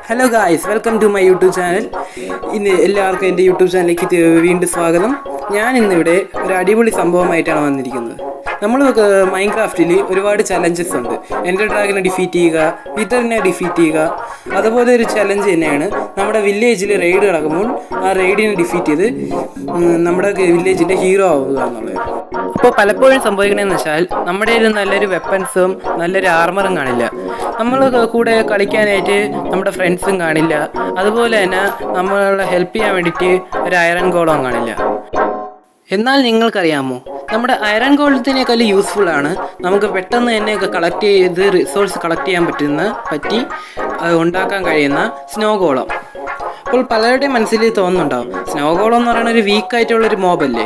Hello guys, welcome to my YouTube channel. ഇന്ന് എല്ലാവർക്കും എൻ്റെ യൂട്യൂബ് ചാനലിലേക്ക് വീണ്ടും സ്വാഗതം. ഞാൻ ഇന്നിവിടെ ഒരു അടിപൊളി സംഭവമായിട്ടാണ് വന്നിരിക്കുന്നത്. നമ്മൾ മൈൻക്രാഫ്റ്റിൽ ഒരുപാട് ചലഞ്ചസ് ഉണ്ട്. എൻഡർ ഡ്രാഗനെ ഡിഫീറ്റ് ചെയ്യുക, വിതറിനെ ഡിഫീറ്റ് ചെയ്യുക. അതുപോലെ ഒരു ചലഞ്ച് തന്നെയാണ് നമ്മുടെ വില്ലേജിൽ റെയ്ഡ് നടക്കുമ്പോൾ ആ റെയ്ഡിനെ ഡിഫീറ്റ് ചെയ്ത് നമ്മുടെ വില്ലേജിൻ്റെ ഹീറോ ആവുക എന്നുള്ളത്. അപ്പോൾ പലപ്പോഴും സംഭവിക്കണമെന്ന് വെച്ചാൽ നമ്മുടെ കയ്യിൽ നല്ലൊരു വെപ്പൺസും നല്ലൊരു ആർമറും കാണില്ല. നമ്മൾ കൂടെ കളിക്കാനായിട്ട് നമ്മുടെ ഫ്രണ്ട്സും കാണില്ല. അതുപോലെ തന്നെ നമ്മളെ ഹെൽപ്പ് ചെയ്യാൻ വേണ്ടിയിട്ട് ഒരു അയറൺ ഗോളവും കാണില്ല. എന്നാൽ നിങ്ങൾക്കറിയാമോ, നമ്മുടെ അയറൺ ഗോളത്തിനേക്കാൾ യൂസ്ഫുള്ളാണ് നമുക്ക് പെട്ടെന്ന് തന്നെ കളക്ട് ചെയ്ത് റിസോഴ്സ് കളക്ട് ചെയ്യാൻ പറ്റി ഉണ്ടാക്കാൻ കഴിയുന്ന സ്നോ ഗോളം. അപ്പോൾ പലരുടെയും മനസ്സിൽ തോന്നുന്നുണ്ടാവും, സ്നോ ഗോളം എന്ന് പറയുന്ന ഒരു വീക്കായിട്ടുള്ളൊരു മോബല്ലേ,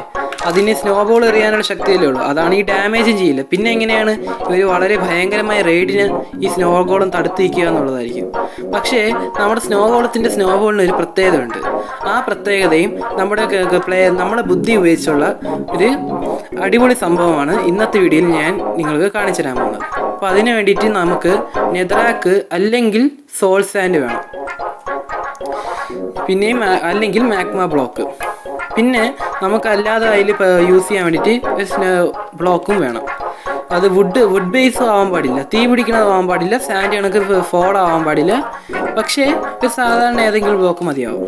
അതിന് സ്നോ ബോൾ എറിയാനുള്ള ശക്തിയല്ലേ ഉള്ളൂ, അതാണ് ഈ ഡാമേജും ചെയ്യില്ല. പിന്നെ എങ്ങനെയാണ് ഇവർ വളരെ ഭയങ്കരമായ റെയ്ഡിന് ഈ സ്നോ ഗോളം തടുത്ത് വയ്ക്കുക എന്നുള്ളതായിരിക്കും. പക്ഷേ നമ്മുടെ സ്നോ ഗോളത്തിൻ്റെ സ്നോ ബോളിന് ഒരു പ്രത്യേകതയുണ്ട്. ആ പ്രത്യേകതയും നമ്മളെ ബുദ്ധി ഉപയോഗിച്ചുള്ള ഒരു അടിപൊളി സംഭവമാണ് ഇന്നത്തെ വീഡിയോയിൽ ഞാൻ നിങ്ങൾക്ക് കാണിച്ചു തരാൻ പോകുന്നത്. അപ്പോൾ അതിന് വേണ്ടിയിട്ട് നമുക്ക് നെതറാക്ക് അല്ലെങ്കിൽ സോൾ സാൻഡ് വേണം, പിന്നെയും അല്ലെങ്കിൽ മാഗ്മ ബ്ലോക്ക്, പിന്നെ നമുക്കല്ലാതെ അതിൽ യൂസ് ചെയ്യാൻ വേണ്ടിയിട്ട് ബ്ലോക്കും വേണം. അത് വുഡ് ബേസും ആവാൻ പാടില്ല, തീ പിടിക്കണതാവാൻ പാടില്ല, സാൻഡ് കണക്ക് ഫോൾ ആവാൻ പാടില്ല. പക്ഷേ ഒരു സാധാരണ ഏതെങ്കിലും ബ്ലോക്ക് മതിയാവും.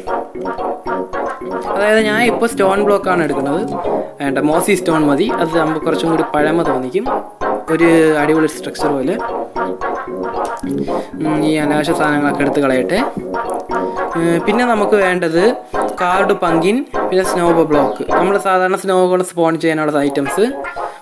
അതായത് ഞാൻ ഇപ്പോൾ സ്റ്റോൺ ബ്ലോക്കാണ് എടുക്കുന്നത്. വേണ്ട, മോസി സ്റ്റോൺ മതി. അത് നമുക്ക് കുറച്ചും കൂടി പഴമ തോന്നിക്കും, ഒരു അടിപൊളി സ്ട്രക്ചർ പോലെ. ഈ അനാവശ്യ സാധനങ്ങളൊക്കെ എടുത്ത് കളയട്ടെ. പിന്നെ നമുക്ക് വേണ്ടത് കാർഡ് പങ്കിൻ, പിന്നെ സ്നോ ബ്ലോക്ക്. നമ്മൾ സാധാരണ സ്നോ ഗോളം സ്പോൺ ചെയ്യാനുള്ള ഐറ്റംസ്.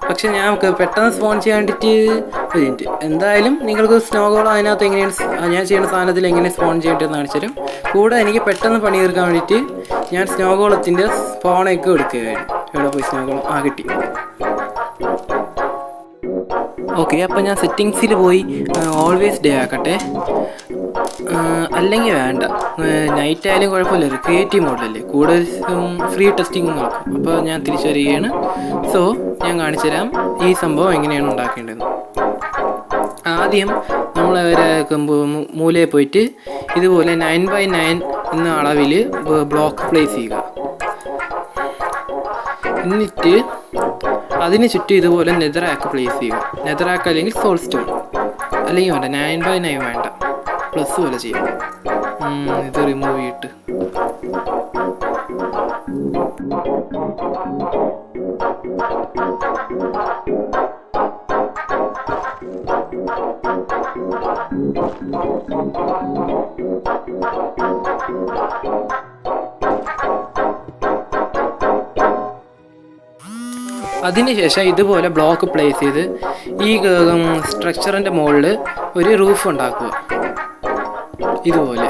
പക്ഷെ ഞാൻ പെട്ടെന്ന് സ്പോൺ ചെയ്യാൻ വേണ്ടിയിട്ട് എന്തായാലും നിങ്ങൾക്ക് സ്നോ ഗോളം അതിനകത്ത് എങ്ങനെയാണ് ഞാൻ ചെയ്യുന്ന സാധനത്തിൽ എങ്ങനെ സ്പോൺ ചെയ്യേണ്ടതെന്ന് കാണിച്ചു തരും. കൂടെ എനിക്ക് പെട്ടെന്ന് പണി തീർക്കാൻ വേണ്ടിയിട്ട് ഞാൻ സ്നോ ഗോളത്തിൻ്റെ സ്പോണൊക്കെ എടുക്കുകയായിരുന്നു. എവിടെ പോയി സ്നോ ഗോളം? കിട്ടി. ഓക്കെ, അപ്പോൾ ഞാൻ സെറ്റിങ്സിൽ പോയി ഓൾവേസ് ഡേ ആക്കട്ടെ. അല്ലെങ്കിൽ വേണ്ട, നൈറ്റ് ആയാലും കുഴപ്പമില്ല, ക്രിയേറ്റീവ് മോഡലല്ലേ, കൂടുതൽ ഫ്രീ ടെസ്റ്റിംഗ് നോക്കും. അപ്പോൾ ഞാൻ തിരിച്ചു വരികയാണ്. സോ ഞാൻ കാണിച്ചു തരാം ഈ സംഭവം എങ്ങനെയാണ് ഉണ്ടാക്കേണ്ടത്. ആദ്യം നമ്മൾ മൂലയിൽ പോയിട്ട് ഇതുപോലെ 9x9 എന്ന അളവിൽ ബ്ലോക്ക് പ്ലേസ് ചെയ്യുക. എന്നിട്ട് അതിന് ചുറ്റും ഇതുപോലെ നെതറാക്ക് പ്ലേസ് ചെയ്യുക. നെതറാക്ക് അല്ലെങ്കിൽ സോൾ സ്റ്റോൺ, അല്ലെങ്കിൽ വേണ്ട 9x9 വേണ്ട, പ്ലസ് പോലെ ചെയ്യാം. ഇത് റിമൂവ് ചെയ്തിട്ട് അതിനുശേഷം ഇതുപോലെ ബ്ലോക്ക് പ്ലേസ് ചെയ്ത് ഈ സ്ട്രക്ചറിൻ്റെ മുകളിൽ ഒരു റൂഫ് ഉണ്ടാക്കുക. ഇതുപോലെ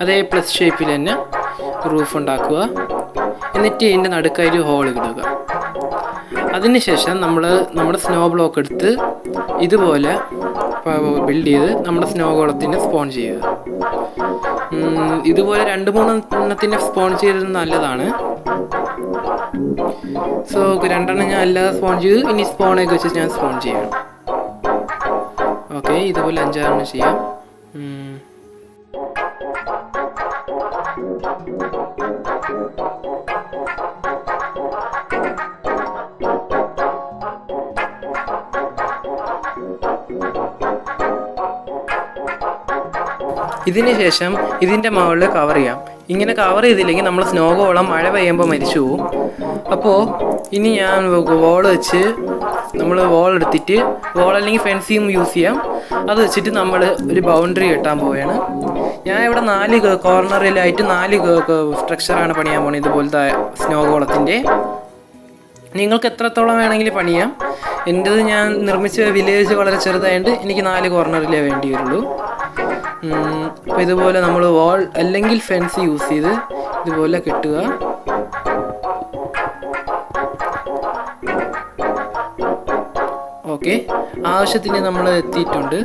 അതേ പ്ലസ് ഷേപ്പിൽ തന്നെ റൂഫ് ഉണ്ടാക്കുക. എന്നിട്ട് ഇതിൻ്റെ നടുക്കായി ഹോൾ ഇടുക. അതിനുശേഷം നമ്മുടെ സ്നോ ബ്ലോക്ക് എടുത്ത് ഇതുപോലെ ബിൽഡ് ചെയ്ത് നമ്മുടെ സ്നോ ഗോളത്തിൻ്റെ സ്പോൺ ചെയ്യുക. ഇതുപോലെ 2-3 എണ്ണത്തിൻ്റെ സ്പോൺ ചെയ്തത് നല്ലതാണ്. സോ 2 ഞാൻ അല്ലാതെ സ്പോൺ ചെയ്തു. ഇനി സ്പോണൊക്കെ വെച്ച് ഞാൻ സ്പോൺ ചെയ്യണം. ഓക്കെ, ഇതുപോലെ 5-6 ചെയ്യാം. ഇതിന് ശേഷം ഇതിൻ്റെ മുകളിൽ കവർ ചെയ്യാം. ഇങ്ങനെ കവർ ചെയ്തില്ലെങ്കിൽ നമ്മൾ സ്നോ ഗോളം മഴ പെയ്യുമ്പോൾ മരിച്ചു പോവും. അപ്പോൾ ഇനി ഞാൻ വോൾ വെച്ച് നമ്മൾ വോൾ എടുത്തിട്ട്, വോൾ അല്ലെങ്കിൽ ഫെൻസിങ് യൂസ് ചെയ്യാം, അത് വെച്ചിട്ട് നമ്മൾ ഒരു ബൗണ്ടറി കെട്ടാൻ പോവുകയാണ്. ഞാൻ ഇവിടെ 4 കോർണറിലായിട്ട് 4 സ്ട്രക്ചറാണ് പണിയാൻ പോകുന്നത്, ഇതുപോലത്തെ സ്നോ ഗോളത്തിൻ്റെ. നിങ്ങൾക്ക് എത്രത്തോളം വേണമെങ്കിലും പണിയാം. എൻ്റേത് ഞാൻ നിർമ്മിച്ച വില്ലേജ് വളരെ ചെറുതായതുകൊണ്ട് എനിക്ക് 4 കോർണറിലേ വേണ്ടി വരുള്ളൂ. അപ്പോൾ ഇതുപോലെ നമ്മൾ വാൾ അല്ലെങ്കിൽ ഫെൻസ് യൂസ് ചെയ്ത് ഇതുപോലെ കെട്ടുക. ഓക്കെ, ആവശ്യത്തിന് നമ്മൾ എത്തിയിട്ടുണ്ട്.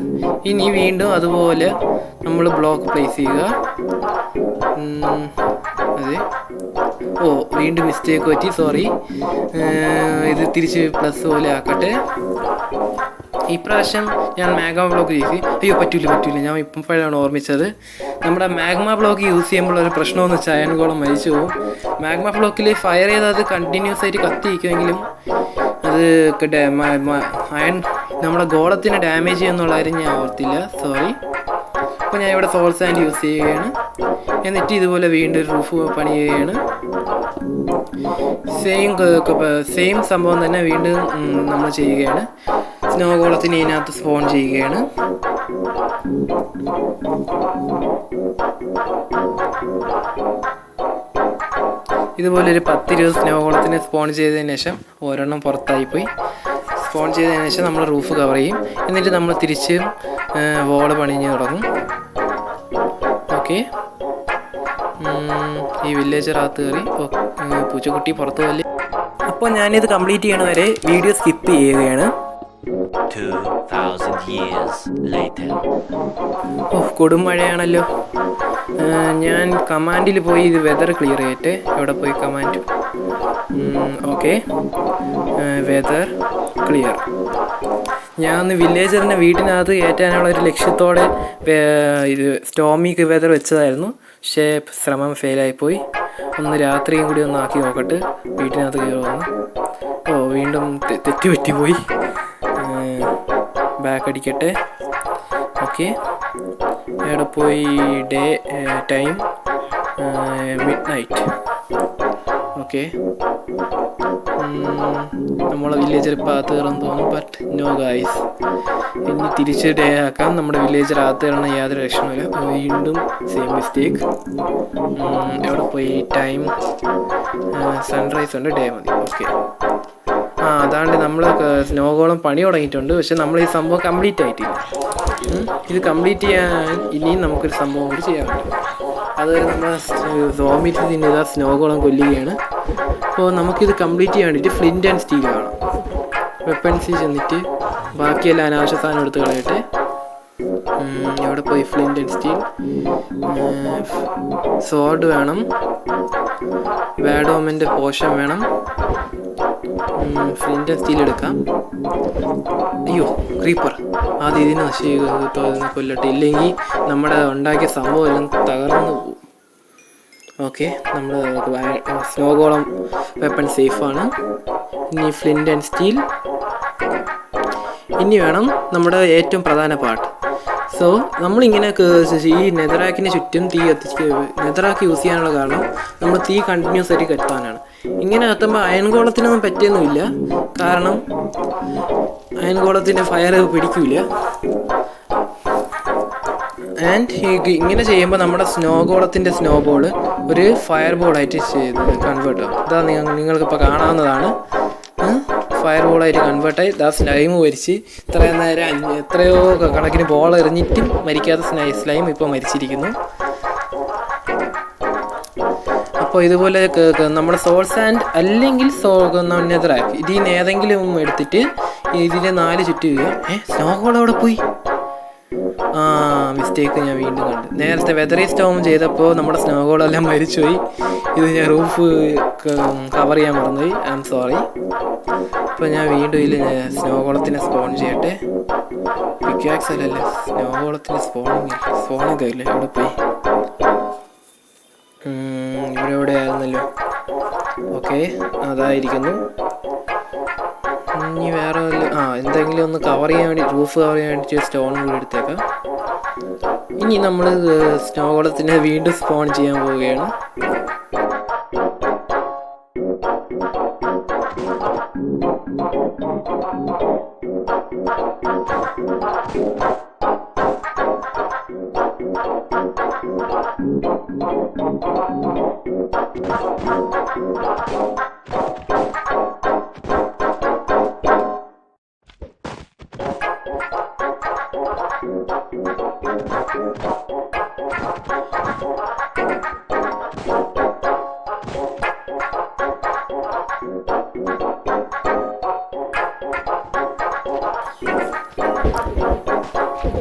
ഇനി വീണ്ടും അതുപോലെ നമ്മൾ ബ്ലോക്ക് പ്ലേസ് ചെയ്യുക. അതെ, വീണ്ടും മിസ്റ്റേക്ക് പറ്റി, സോറി. ഇത് തിരിച്ച് പ്ലസ് പോലെ ആക്കട്ടെ. ഇപ്രാവശ്യം ഞാൻ മാഗ്മ ബ്ലോക്ക് ചെയ്ത് അയ്യോ പറ്റൂല ഞാൻ ഇപ്പോഴാണ് ഓർമ്മിച്ചത്. നമ്മുടെ മാഗ്മ ബ്ലോക്ക് യൂസ് ചെയ്യുമ്പോൾ ഒരു പ്രശ്നമെന്ന് വെച്ചാൽ അയൺ ഗോളം മരിച്ചു പോകും. മാഗ്മ ബ്ലോക്കിൽ ഫയർ ചെയ്താൽ അത് കണ്ടിന്യൂസ് ആയിട്ട് കത്തിയിരിക്കുമെങ്കിലും അത് അയൺ നമ്മുടെ ഗോളത്തിന് ഡാമേജ് ചെയ്യുന്നുള്ള കാര്യം ഞാൻ ഓർത്തില്ല, സോറി. അപ്പോൾ ഞാൻ ഇവിടെ സോൾ സാൻഡ് യൂസ് ചെയ്യുകയാണ്. എന്നിട്ട് ഇതുപോലെ വീണ്ടും ഒരു റൂഫ് പണി ചെയ്യുകയാണ്. സെയിം സംഭവം തന്നെ വീണ്ടും നമ്മൾ ചെയ്യുകയാണ്. സ്നോ ഗോളത്തിന് ഇതിനകത്ത് സ്പോൺ ചെയ്യുകയാണ്. ഇതുപോലെ ഒരു 10-20 സ്നോ ഗോളത്തിന് സ്പോൺ ചെയ്തതിന് ശേഷം ഒരെണ്ണം പുറത്തായിപ്പോയി. സ്പോൺ ചെയ്തതിന് ശേഷം നമ്മൾ റൂഫ് കവർ ചെയ്യും. എന്നിട്ട് നമ്മൾ തിരിച്ച് വോള് പണിഞ്ഞ് തുടങ്ങും. ഓക്കെ, ഈ വില്ലേജറകത്ത് കയറി പൂച്ചക്കുട്ടി പുറത്തു പോലെ. അപ്പോൾ ഞാനിത് കംപ്ലീറ്റ് ചെയ്യണ വരെ വീഡിയോ സ്കിപ്പ് ചെയ്യുകയാണ്. 2000 years later. കൊടും മഴയാണല്ലോ. ഞാൻ കമാൻഡിൽ പോയി ഇത് വെതർ ക്ലിയർ ചെയ്യട്ടെ. എവിടെ പോയി കമാൻഡ്? Okay, weather clear. ഞാൻ ഒന്ന് വില്ലേജറിനെ വീട്ടിനകത്ത് കയറ്റാനുള്ള ഒരു ലക്ഷ്യത്തോടെ ഇത് സ്റ്റോമി വെതർ വെച്ചതായിരുന്നു. പക്ഷേ ശ്രമം ഫെയിലായിപ്പോയി. ഒന്ന് രാത്രിയും കൂടി ഒന്ന് ആക്കി നോക്കട്ടെ വീട്ടിനകത്ത് കയറുമെന്ന്. വീണ്ടും തെറ്റുപറ്റിപ്പോയി. ബാക്ക് അടിക്കട്ടെ. ഓക്കെ, എവിടെ പോയി? Day time mid night. Okay, നമ്മളെ വില്ലേജർ പാത്ത് കയറുമെന്ന് തോന്നുന്നു. ബട്ട് നോ ഗായ്സ്, ഇനി തിരിച്ച് ഡേ ആക്കാം. നമ്മുടെ വില്ലേജർ അകത്ത് കയറണം യാതൊരു ലക്ഷണമില്ല. വീണ്ടും സെയിം മിസ്റ്റേക്ക്. എവിടെ പോയി? ടൈം സൺറൈസ് ഉണ്ട്, ഡേ മതി. ഓക്കെ, അതാണ്ട് നമ്മൾ സ്നോഗോളം പണി തുടങ്ങിയിട്ടുണ്ട്. പക്ഷെ നമ്മൾ ഈ സംഭവം കംപ്ലീറ്റ് ആയിട്ടില്ല. ഇത് കംപ്ലീറ്റ് ചെയ്യാൻ ഇനിയും നമുക്കൊരു സംഭവം കൂടി ചെയ്യാൻ പറ്റും. അതുവരെ നമ്മൾ സോമിറ്റ് തിന്നിതാ സ്നോഗോളം കൊല്ലുകയാണ്. അപ്പോൾ നമുക്കിത് കംപ്ലീറ്റ് ചെയ്യാൻ വേണ്ടിയിട്ട് ഫ്ലിൻറ്റ് ആൻഡ് സ്റ്റീൽ വേണം. വെപ്പൺസിൽ ചെന്നിട്ട് ബാക്കിയെല്ലാം അനാവശ്യ സാധനം എടുത്ത് കളയട്ടെ. എവിടെ പോയി? Flint and steel. സോർഡ് വേണം. വാഡോമിൻ്റെ പോഷൻ വേണം. ഫ്ലിൻറ്റ് ആൻഡ് സ്റ്റീൽ എടുക്കാം. അയ്യോ, ക്രീപ്പർ! ആദ്യം ഇതിന് കൊല്ലട്ടെ, ഇല്ലെങ്കിൽ നമ്മുടെ ഉണ്ടാക്കിയ സംഭവം എല്ലാം തകർന്നു പോകും. ഓക്കെ, നമ്മൾ സ്നോഗോളം വെപ്പൺ സേഫാണ്. ഇനി ഫ്ലിൻറ്റ് ആൻഡ് സ്റ്റീൽ. ഇനി വേണം നമ്മുടെ ഏറ്റവും പ്രധാന പാർട്ട്. സോ നമ്മളിങ്ങനെ ഈ നെതറാക്കിന് ചുറ്റും തീ കത്തിച്ച് നെതറാക്ക് യൂസ് ചെയ്യാനുള്ള കാരണം നമ്മൾ തീ കണ്ടിന്യൂസ് ആയിട്ട് കത്താനാണ്. ഇങ്ങനെ കത്തുമ്പോൾ അയൺഗോളത്തിനൊന്നും പറ്റിയൊന്നുമില്ല. കാരണം അയൺഗോളത്തിൻ്റെ ഫയർ പിടിക്കില്ല. ആൻഡ് ഇങ്ങനെ ചെയ്യുമ്പോൾ നമ്മുടെ സ്നോഗോളത്തിൻ്റെ സ്നോബോൾ ഒരു ഫയർ ബോളായിട്ട് കൺവേർട്ട് ആവും. ഇതാ നിങ്ങൾക്കിപ്പോൾ കാണാവുന്നതാണ്. ഫയർ ബോളായിട്ട് കൺവേർട്ടായി ഇതാ സ്ലൈം വരിച്ച് ഇത്രയും നേരം എത്രയോ കണക്കിന് ബോൾ എറിഞ്ഞിട്ടും മരിക്കാത്ത സ്ലൈം ഇപ്പോൾ മരിച്ചിരിക്കുന്നു. അപ്പോൾ ഇതുപോലെ നമ്മുടെ സോൾ സാൻഡ് അല്ലെങ്കിൽ നെതറാക്ക് ഇതിന് ഏതെങ്കിലും എടുത്തിട്ട് ഇതിൻ്റെ 4 ചുറ്റുക. സ്നോഗോൾ അവിടെ പോയി. മിസ്റ്റേക്ക് ഞാൻ വീണ്ടും കണ്ടു. നേരത്തെ വെതറി സ്റ്റോം ചെയ്തപ്പോൾ നമ്മുടെ സ്നോഗോളെല്ലാം മരിച്ചുപോയി. ഇത് ഞാൻ റൂഫ് കവർ ചെയ്യാൻ മറന്നുപോയി. I am sorry. അപ്പോൾ ഞാൻ വീണ്ടും ഇതിൽ സ്നോഗോളത്തിനെ സ്പോൺ ചെയ്യട്ടെ. പിക്കാക്സ് അല്ലല്ലേ, സ്നോഗോളത്തിൻ്റെ സ്പോണിങ് കഴിയില്ല. എവിടെ പോയി? ഇവിടെ ആയിരുന്നല്ലോ. ഓക്കെ, അതായിരിക്കുന്നു. ഇനി വേറെ എന്തെങ്കിലും ഒന്ന് കവർ ചെയ്യാൻ വേണ്ടി, റൂഫ് കവർ ചെയ്യാൻ വേണ്ടി സ്റ്റോൺ കൂടി എടുത്തേക്കാം. ഇനി നമ്മൾ സ്നോഗോളത്തിനെ വീണ്ടും സ്പോൺ ചെയ്യാൻ പോവുകയാണ്.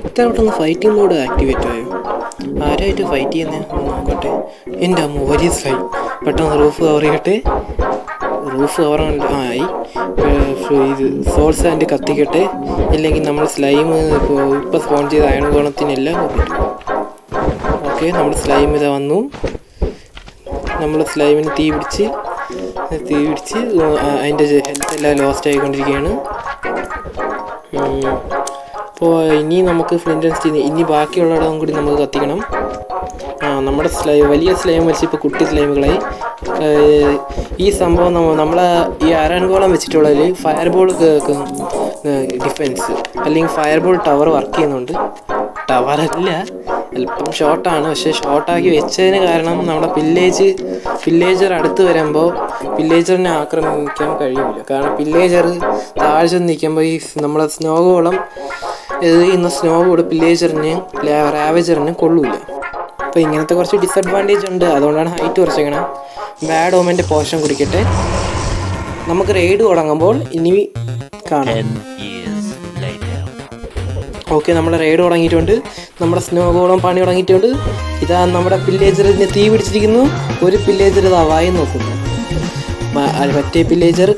ഇത്തവണ ഫൈറ്റിംഗ് മോഡ് ആക്ടിവേറ്റ് ആയോ? ആരായിട്ട് ഫൈറ്റ് ചെയ്യുന്നത് നോക്കട്ടെ. എൻ്റെ അമ്മ വലിയ സ്ലൈം. പെട്ടെന്ന് റൂഫ് കവർ ചെയ്യട്ടെ. റൂഫ് ആയി. ഇത് സോൾ സാൻഡ് കത്തിക്കട്ടെ, ഇല്ലെങ്കിൽ നമ്മൾ സ്ലൈം ഇപ്പോൾ സ്പോൺ ചെയ്ത അയൺ ഗോളത്തിനെല്ലാം പറ്റും. ഓക്കെ, നമ്മുടെ സ്ലൈം ഇതാ വന്നു. നമ്മൾ സ്ലൈമിന് തീ പിടിച്ച് അതിൻ്റെ ഹെൽത്ത് എല്ലാം ലോസ്റ്റ് ആയിക്കൊണ്ടിരിക്കുകയാണ്. അപ്പോൾ ഇനി നമുക്ക് ഫ്ലിൻ്റ് ആൻഡ് സ്റ്റീൽ ഇനി ബാക്കിയുള്ളിടവും കൂടി നമുക്ക് കത്തിക്കണം. നമ്മുടെ വലിയ സ്ലൈം വെച്ച് ഇപ്പോൾ കുട്ടി സ്ലൈമുകളായി. ഈ സംഭവം നമ്മളെ ഈ അയൺഗോളം വെച്ചിട്ടുള്ളതിൽ ഫയർബോൾ ഡിഫെൻസ് അല്ലെങ്കിൽ ഫയർബോൾ ടവർ വർക്ക് ചെയ്യുന്നുണ്ട്. ടവറല്ല, അല്പം ഷോർട്ടാണ്. പക്ഷേ ഷോർട്ടാക്കി വെച്ചതിന് കാരണം നമ്മുടെ വില്ലേജർ അടുത്ത് വരുമ്പോൾ വില്ലേജറിനെ ആക്രമിക്കാൻ കഴിയില്ല. കാരണം വില്ലേജർ താഴ്ച നിൽക്കുമ്പോൾ ഈ നമ്മളെ സ്നോഗോളം എറിയുന്ന സ്നോബോർഡ് വില്ലേജറിന് റാവേജറിന് കൊള്ളൂല. അപ്പോൾ ഇങ്ങനത്തെ കുറച്ച് ഡിസഡ്വാൻറ്റേജ് ഉണ്ട്. അതുകൊണ്ടാണ് ഹൈറ്റ് കുറച്ചേക്കണം. ബാഡ് ഓമൻ്റെ പോഷൻ കുടിക്കട്ടെ. നമുക്ക് റെയ്ഡ് തുടങ്ങുമ്പോൾ ഇനി കാണാം. ഓക്കെ, നമ്മുടെ റെയ്ഡ് തുടങ്ങിയിട്ടുണ്ട്. നമ്മുടെ സ്നോഗോളം പണി തുടങ്ങിയിട്ടുണ്ട്. ഇതാ നമ്മുടെ വില്ലേജറിന് തീ പിടിച്ചിരിക്കുന്നു. ഒരു വില്ലേജർ ഇതാ വായി നോക്കുന്നു. മറ്റേ വില്ലേജർ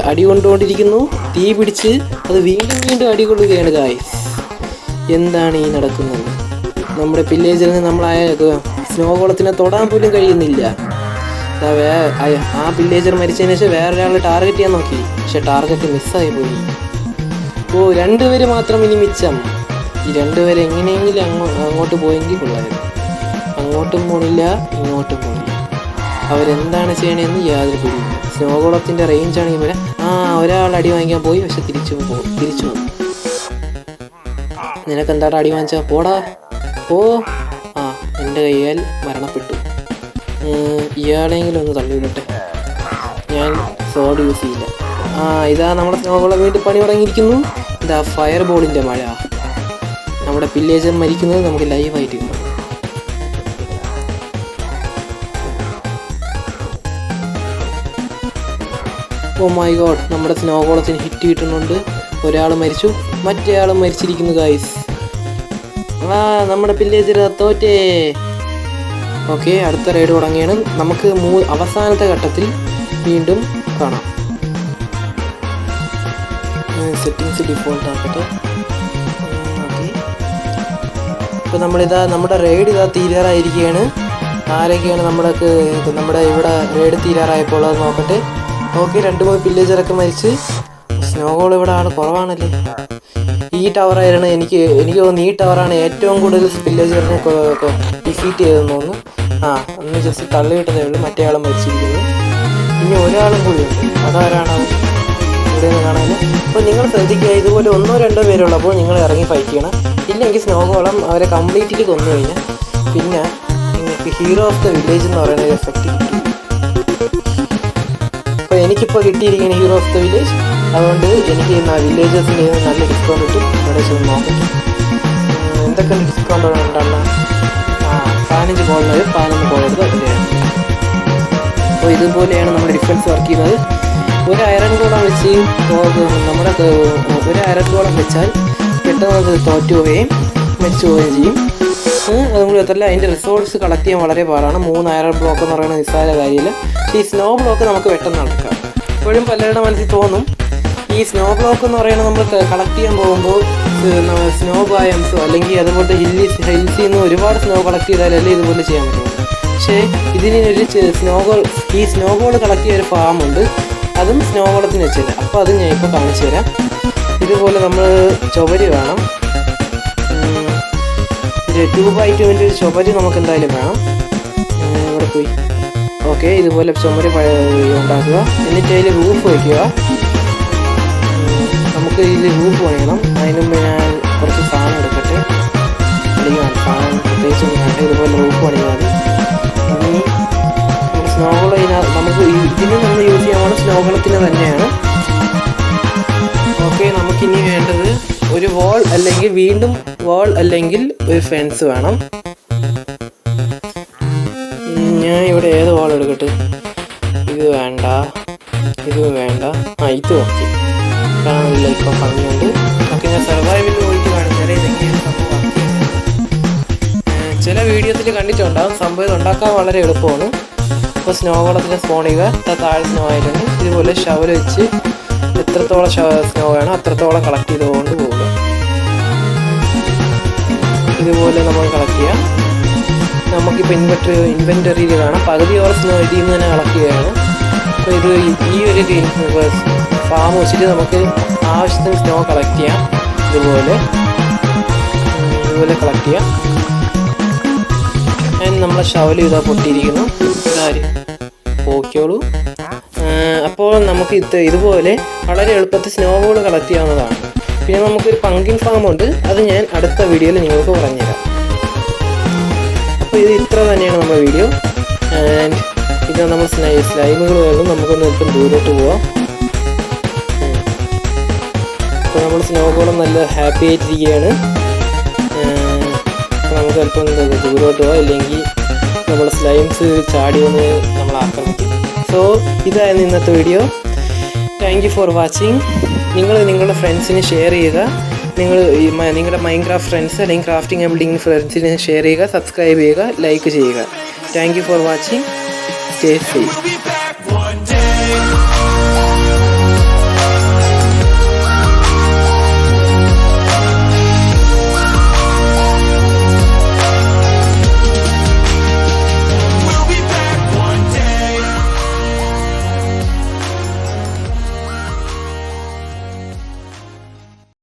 അടി കൊണ്ടുകൊണ്ടിരിക്കുന്നു. തീ പിടിച്ച് അത് വീണ്ടും അടി കൊള്ളുകയാണ്. ഗായ്സ്, എന്താണ് ഈ നടക്കുന്നത്? നമ്മുടെ വില്ലേജറിന് നമ്മളായ സ്നോഗോളത്തിനെ തൊടാൻ പോലും കഴിയുന്നില്ല. ആ വില്ലേജർ മരിച്ചതിന് ശേഷം വേറൊരാൾ ടാർഗറ്റ് ചെയ്യാൻ നോക്കി, പക്ഷെ ടാർഗറ്റ് മിസ്സായി പോയി. ഓ, 2 പേര് മാത്രം ഇനി മിച്ചം. ഈ 2 പേര് എങ്ങനെയെങ്കിലും അങ്ങോട്ട് പോയെങ്കിൽ കൊള്ളായിരുന്നു. അങ്ങോട്ടും പോണില്ല, ഇങ്ങോട്ടും പോണില്ല. അവരെന്താണ് ചെയ്യണമെന്ന് യാതൊരു പിടിയില്ല. സ്നോഗോളത്തിൻ്റെ റേഞ്ചാണെങ്കിൽ വരെ ഒരാൾ അടി വാങ്ങിക്കാൻ പോയി, പക്ഷെ തിരിച്ചു വന്നു. നിനക്കെന്താ അടി വാങ്ങിച്ചാൽ പോടാ ഓ എൻ്റെ കയ്യാൽ മരണപ്പെട്ടു. ഇയാളെങ്കിലും ഒന്ന് തള്ളിവിടട്ടെ, ഞാൻ സോഡ് യൂസ് ചെയ്യില്ല. ഇതാ നമ്മുടെ സ്നോഗോളം വീണ്ടും പണി തുടങ്ങിയിരിക്കുന്നു. ഇതാ ഫയർ ബോളിൻ്റെ മഴ. നമ്മുടെ വില്ലേജർ മരിക്കുന്നത് നമുക്ക് ലൈവായിട്ട് കിട്ടും. ഓ മൈ ഗോഡ്, നമ്മുടെ സ്നോഗോളത്തിന് ഹിറ്റ് കിട്ടുന്നുണ്ട്. ഒരാൾ മരിച്ചു, മറ്റേ ആളും മരിച്ചിരിക്കുന്നു. ഗൈസ്, നമ്മുടെ വില്ലേജർ തോറ്റേ. ഓക്കെ, അടുത്ത റൈഡ് തുടങ്ങിയാണ്. നമുക്ക് അവസാനത്തെ ഘട്ടത്തിൽ വീണ്ടും കാണാം. Settings default ആക്കട്ടെ. ഓക്കെ, ഇപ്പോൾ നമ്മുടെ റൈഡ് തീരാറായിരിക്കുകയാണ്. ആരൊക്കെയാണ് നമ്മുടെ ഇവിടെ റൈഡ് തീരാറായപ്പോൾ അത് നോക്കട്ടെ. ഓക്കെ, 2-3 വില്ലേജറൊക്കെ മരിച്ച്. സ്നോഗോൾ ഇവിടെ ആൾ കുറവാണല്ലേ. ഈ ടവറായിരുന്നു എനിക്ക് തോന്നുന്നു ഈ ടവറാണ് ഏറ്റവും കൂടുതൽ വില്ലേജറിനെ ഡിഫീറ്റ് ചെയ്തെന്ന് തോന്നുന്നു. ഒന്ന് ജസ്റ്റ് തള്ളിവിട്ടതേ ഉള്ളൂ. മറ്റേ ആളും മരിച്ചിരിക്കുന്നു. ഇനി ഒരാളും കൂടി ഉണ്ട്. അതാരാണ് ഇവിടെ നിന്ന് കാണാൻ? അപ്പോൾ നിങ്ങൾ ശ്രദ്ധിക്കുക, ഇതുപോലെ 1-2 പേരുള്ളപ്പോൾ നിങ്ങൾ ഇറങ്ങി ഫൈറ്റ് ചെയ്യണം. ഇല്ലെങ്കിൽ സ്നോഗോളം അവരെ കംപ്ലീറ്റ്ലി കൊന്നു കഴിഞ്ഞാൽ പിന്നെ നിങ്ങൾക്ക് ഹീറോ ഓഫ് ദ വില്ലേജ് എന്ന് പറയുന്ന ഒരു എഫക്റ്റ് കിട്ടും. അപ്പോൾ എനിക്കിപ്പോൾ കിട്ടിയിരിക്കുന്ന ഹീറോ ഓഫ് ദ വില്ലേജ്. അതുകൊണ്ട് എനിക്ക് വില്ലേജേഴ്സിൻ്റെ നല്ല ഡിസ്കൗണ്ട് കിട്ടും. ഇവിടെ ചെന്ന് നോക്കട്ടെ എന്തൊക്കെ ഡിസ്കൗണ്ട് ഉണ്ടെന്ന്. 15 കോളിന് 11 കോൾ എടുത്ത് അതിൻ്റെയാണ്. അപ്പോൾ ഇതുപോലെയാണ് നമ്മുടെ ഡിഫൻസ് വർക്ക് ചെയ്യുന്നത്. ഒരു അയറൺ ഗോളം വെച്ച് ഒരു അയറൺ ഗോളം വെച്ചാൽ പെട്ടെന്ന് തോറ്റു പോവുകയും മരിച്ചു പോവുകയും ചെയ്യും. അതുകൊണ്ട് മാത്രമല്ല, അതിൻ്റെ റിസോഴ്സ് കളക്ട് ചെയ്യാൻ വളരെ പാടാണ്. 3 അയറൺ ബ്ലോക്ക് എന്ന് പറയുന്നത് നിസ്സാര കാര്യമില്ല. പക്ഷേ ഈ സ്നോ ബ്ലോക്ക് നമുക്ക് പെട്ടെന്ന് നടക്കാം. ഇപ്പോഴും പലരുടെ മനസ്സിൽ തോന്നും, ഈ സ്നോ ബ്ലോക്ക് എന്ന് പറയുന്നത് നമ്മൾ കളക്ട് ചെയ്യാൻ പോകുമ്പോൾ സ്നോ ബയോംസോ അല്ലെങ്കിൽ അതുപോലത്തെ ഹിൽസിൽ നിന്ന് ഒരുപാട് സ്നോ കളക്ട് ചെയ്താലല്ലേ ഇതുപോലെ ചെയ്യാൻ പറ്റുള്ളൂ. പക്ഷേ ഇതിനൊരു ഈ സ്നോബോൾ കളക്ട് ചെയ്തൊരു ഫാമുണ്ട്. അതും സ്നോബോളത്തിന് വെച്ചില്ല. അപ്പോൾ അത് ഞാൻ ഇപ്പോൾ കാണിച്ചു തരാം. ഇതുപോലെ നമ്മൾ ചുവര് വേണം. 2x2 ഒരു ചുവര് നമുക്ക് എന്തായാലും വേണം. ഇവിടെ പോയി ഓക്കെ, ഇതുപോലെ ചുമര് ഉണ്ടാക്കുക. എന്നിട്ട് അതിൽ റൂഫ് വയ്ക്കുക. നമുക്ക് ഇതിൽ റൂഫ് പണിയണം. അതിന് മുമ്പ് ഞാൻ കുറച്ച് സാധനം എടുക്കട്ടെ. അല്ലെങ്കിൽ സാധനം പ്രത്യേകിച്ച് വേണ്ട. ഇതുപോലെ റൂഫ് പണിയാൽ മതി. ഇനി സ്നോബോൾ നമുക്ക് ഇതിന് നമ്മൾ യൂസ് ചെയ്യാൻ സ്നോബോളത്തിന് തന്നെയാണ്. ഓക്കെ, നമുക്കിനി വേണ്ടത് ഒരു വാൾ അല്ലെങ്കിൽ വീണ്ടും വാൾ അല്ലെങ്കിൽ ഒരു ഫെൻസ് വേണം. ഞാൻ ഇവിടെ ഏത് വാൾ എടുക്കട്ടെ? ഇത് വേണ്ട, ഇത് വേണ്ട. ഇത് ഓക്കെ, കാണുന്നില്ല ഇപ്പം ഭംഗിയുണ്ട്. ഓക്കെ, ഞാൻ സർവൈവലിൽ പോയിട്ട് കാണിച്ചാൽ ഇതെങ്ങനെയാണ് സംഭവം. ചില വീഡിയോസിൽ കണ്ടിട്ടുണ്ടാകും. സംഭവം ഉണ്ടാക്കാൻ വളരെ എളുപ്പമാണ്. അപ്പോൾ സ്നോ ഗോളത്തിനെ സ്പോൺ ചെയ്യുക. താഴെ സ്നോ ആയിട്ടുണ്ട്. ഇതുപോലെ ഷവൽ വെച്ച് എത്രത്തോളം സ്നോ വേണോ അത്രത്തോളം കളക്ട് ചെയ്തുകൊണ്ട് പോവുക. ഇതുപോലെ നമ്മൾ കളക്ട് ചെയ്യാം. നമുക്കിപ്പോൾ ഇൻവെൻറ്ററിയിൽ കാണാം പകുതിയോളം സ്നോ ഇതിൽ നിന്ന് തന്നെ കളക്ട് ചെയ്യുകയാണ്. അപ്പോൾ ഇത് ഈ ഒരു ഫാം വെച്ചിട്ട് നമുക്ക് ആവശ്യത്തിന് സ്നോ കളക്ട് ചെയ്യാം. ഇതുപോലെ കളക്ട് ചെയ്യാം. നമ്മളെ ഷവൽ ഇതാ പൊട്ടിയിരിക്കുന്നു. ഓക്കെയോളൂ. അപ്പോൾ നമുക്ക് ഇതുപോലെ വളരെ എളുപ്പത്തിൽ സ്നോ ബോൾ കളക്ട് ചെയ്യാവുന്നതാണ്. പിന്നെ നമുക്കൊരു പങ്കിൻ ഫാമുണ്ട്, അത് ഞാൻ അടുത്ത വീഡിയോയിൽ നിങ്ങൾക്ക് പറഞ്ഞുതരാം. അപ്പോൾ ഇത് ഇത്ര തന്നെയാണ് നമ്മുടെ വീഡിയോ. ആൻഡ് ഇത് നമ്മൾ സ്ലൈമുകൾ വേണം. നമുക്കൊന്ന് ഇപ്പം ദൂരോട്ട് പോവാം. അപ്പോൾ നമ്മൾ സ്നോ ബോളും നല്ല ഹാപ്പി ആയിട്ടിരിക്കുകയാണ്. അപ്പോൾ നമുക്ക് അല്പം ദൂരോട്ട് പോവാം, ഇല്ലെങ്കിൽ നമ്മുടെ സ്ലൈംസ് ചാടി വന്ന് നമ്മൾ ആക്രമിക്കും. സോ ഇതായിരുന്നു ഇന്നത്തെ video. Thank you for watching. നിങ്ങൾ നിങ്ങളുടെ ഫ്രണ്ട്സിന് ഷെയർ ചെയ്യുക. നിങ്ങളുടെ മൈൻക്രാഫ്റ്റ് ഫ്രണ്ട്സ് അല്ലെങ്കിൽ ക്രാഫ്റ്റിംഗ് ആൻഡ് ബിൽഡിംഗ് ഫ്രണ്ട്സിന് ഷെയർ ചെയ്യുക, സബ്സ്ക്രൈബ് ചെയ്യുക, ലൈക്ക് ചെയ്യുക. Thank you for watching. Stay safe.